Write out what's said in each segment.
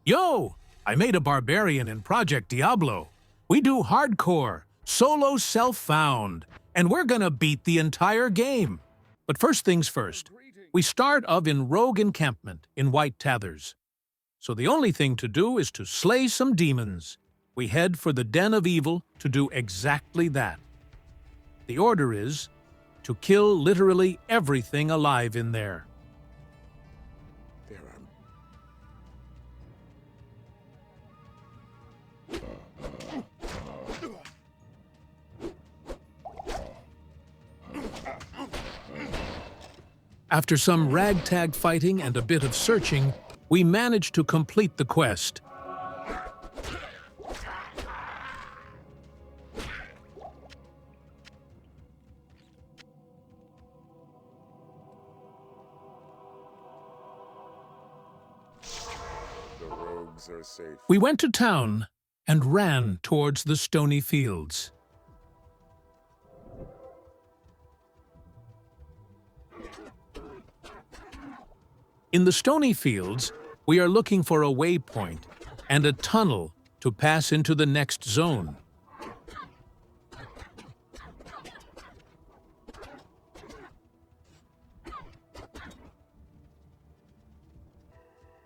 Yo! I made a barbarian in Project Diablo. We do hardcore, solo self-found, and we're gonna beat the entire game. But first things first, we start in rogue encampment in White Tathers. So the only thing to do is to slay some demons. We head for the Den of Evil to do exactly that. The order is to kill literally everything alive in there. There are... After some ragtag fighting and a bit of searching, we manage to complete the quest. The rogues are safe. We went to town and ran towards the stony fields. In the stony fields, we are looking for a waypoint and a tunnel to pass into the next zone.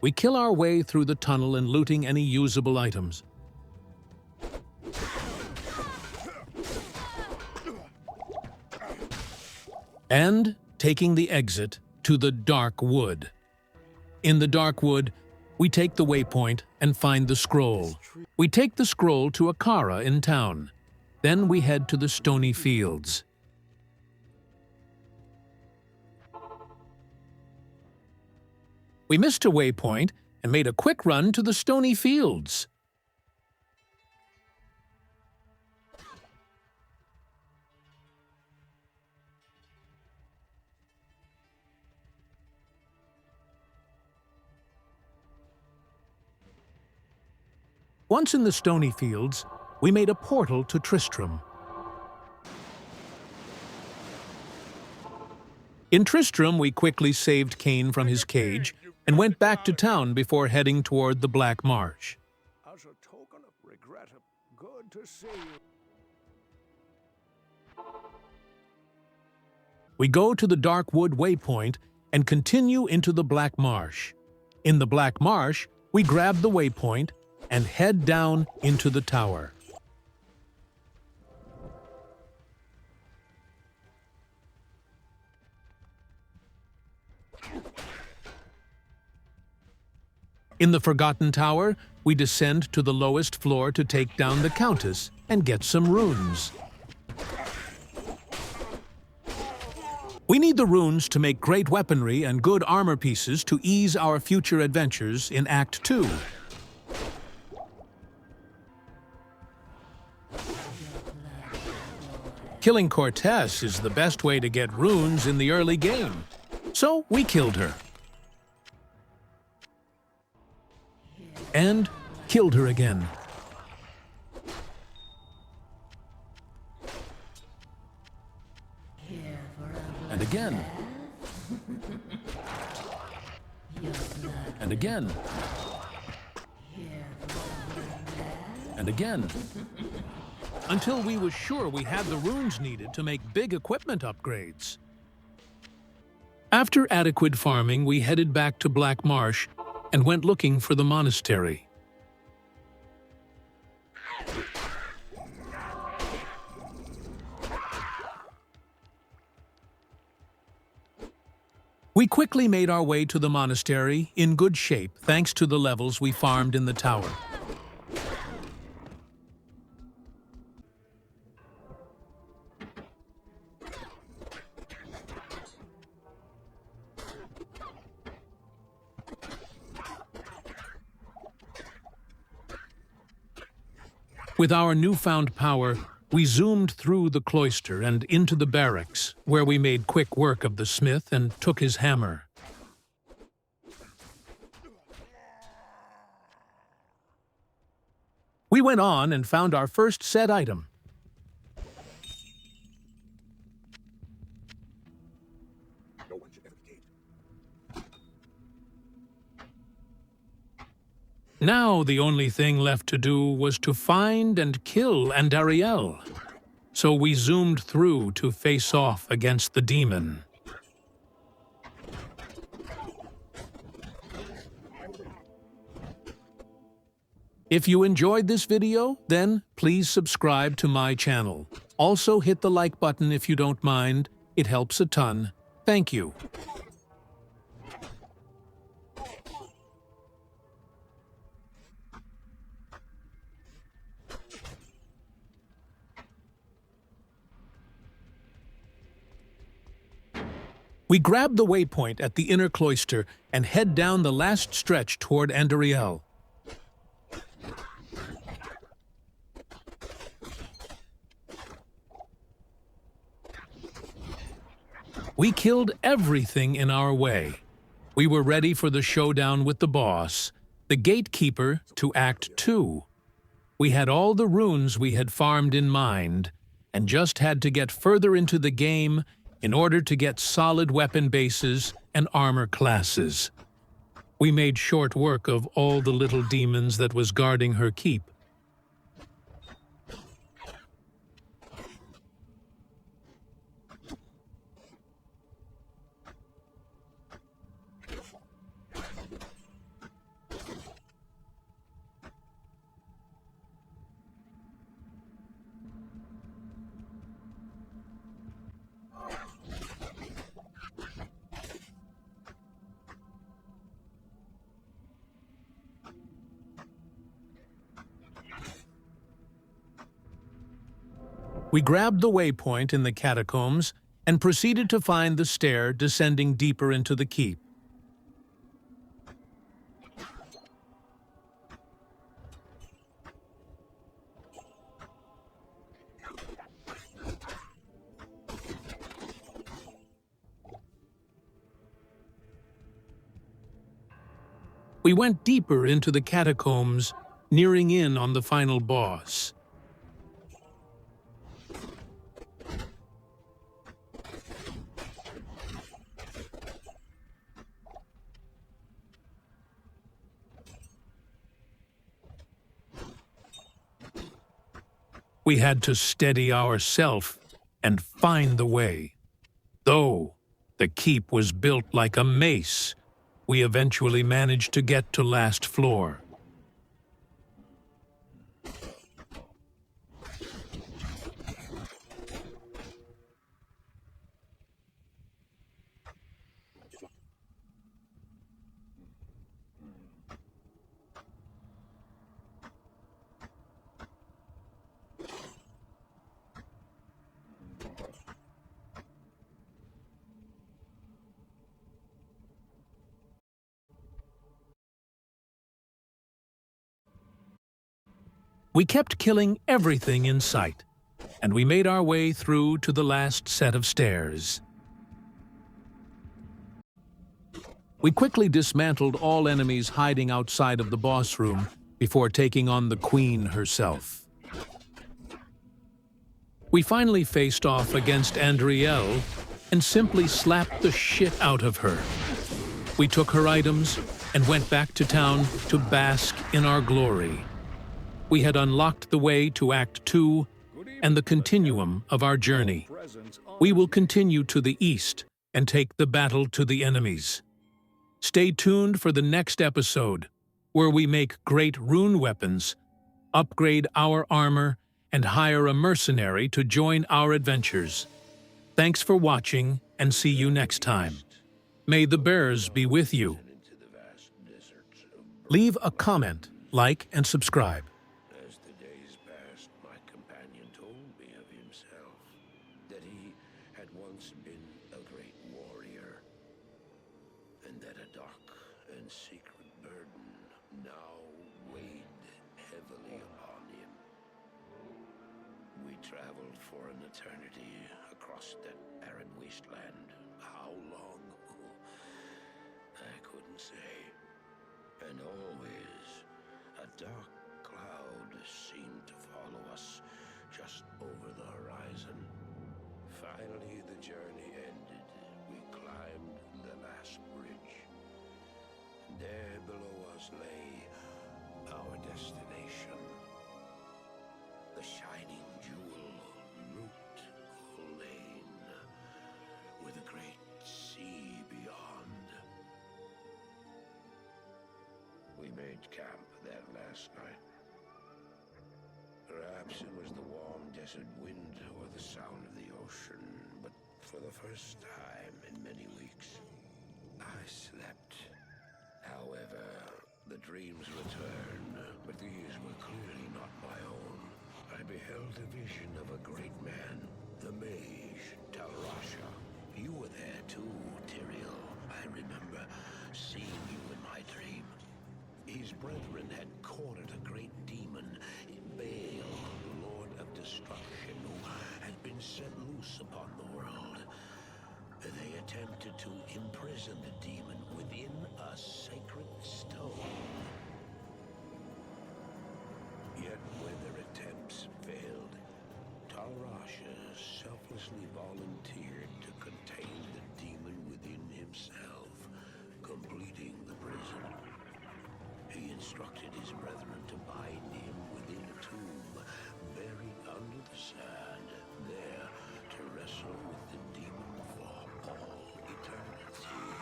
We kill our way through the tunnel and looting any usable items. And taking the exit to the Dark Wood. In the Dark Wood, we take the waypoint and find the scroll. We take the scroll to Akara in town. Then we head to the stony fields. We missed a waypoint and made a quick run to the stony fields. Once in the stony fields, we made a portal to Tristram. In Tristram, we quickly saved Cain from his cage and went back to town before heading toward the Black Marsh. As a token of regret, good to see you. We go to the Dark Wood waypoint and continue into the Black Marsh. In the Black Marsh, we grab the waypoint and head down into the tower. In the Forgotten Tower, we descend to the lowest floor to take down the Countess and get some runes. We need the runes to make great weaponry and good armor pieces to ease our future adventures in Act 2. Killing Cortez is the best way to get runes in the early game, so we killed her. And killed her again. And again. And again. And again. Until we were sure we had the runes needed to make big equipment upgrades. After adequate farming, we headed back to Black Marsh and went looking for the monastery. We quickly made our way to the monastery in good shape thanks to the levels we farmed in the tower. With our newfound power, we zoomed through the cloister and into the barracks, where we made quick work of the smith and took his hammer. We went on and found our first set item. No one should ever gate. Now the only thing left to do was to find and kill Andariel. So we zoomed through to face off against the demon. If you enjoyed this video, then please subscribe to my channel. Also hit the like button if you don't mind. It helps a ton. Thank you. We grab the waypoint at the inner cloister and head down the last stretch toward Andariel. We killed everything in our way. We were ready for the showdown with the boss, the gatekeeper, to Act 2. We had all the runes we had farmed in mind, and just had to get further into the game in order to get solid weapon bases and armor classes. We made short work of all the little demons that was guarding her keep. We grabbed the waypoint in the catacombs and proceeded to find the stair descending deeper into the keep. We went deeper into the catacombs, nearing in on the final boss. We had to steady ourselves and find the way. Though the keep was built like a mace, we eventually managed to get to last floor. We kept killing everything in sight, and we made our way through to the last set of stairs. We quickly dismantled all enemies hiding outside of the boss room before taking on the queen herself. We finally faced off against Andariel and simply slapped the shit out of her. We took her items and went back to town to bask in our glory. We had unlocked the way to Act 2 and the continuum of our journey. We will continue to the east and take the battle to the enemies. Stay tuned for the next episode, where we make great rune weapons, upgrade our armor, and hire a mercenary to join our adventures. Thanks for watching, and see you next time. May the bears be with you. Leave a comment, like, and subscribe. As the days passed, my companion told me of himself, that he had once been a great warrior, and that a dark and secret burden now weighed heavily upon him. We traveled for an eternity across that arid wasteland. How long? I couldn't say. And always, a dark cloud seemed to follow us just over the horizon. Finally, the journey ended. We climbed the last bridge. There below us lay destination. The shining jewel, Loot Lane, with a great sea beyond. We made camp there last night. Perhaps it was the warm desert wind or the sound of the ocean, but for the first time in many weeks, I slept. However, the dreams returned, but these were clearly not my own. I beheld a vision of a great man, the mage, Talrasha. You were there too, Tyrael. I remember seeing you in my dream. His brethren had cornered a great demon, Baal, Lord of Destruction, who had been set loose upon the world. They attempted to imprison the demon within a sacred stone. Yet when their attempts failed, Talrasha selflessly volunteered to contain the demon within himself, completing the prison. He instructed his brethren to bind him within a tomb, buried under the sand, there to wrestle with the demon for all eternity.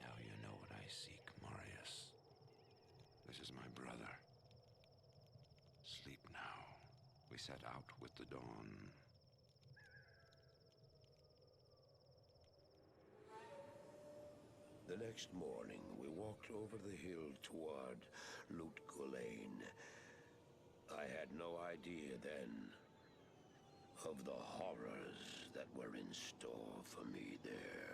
Now you know what I seek, Marius. This is my brother. Sleep now. We set out with the dawn. The next morning, we walked over the hill toward Loot Lane. I had no idea then of the horrors that were in store for me there.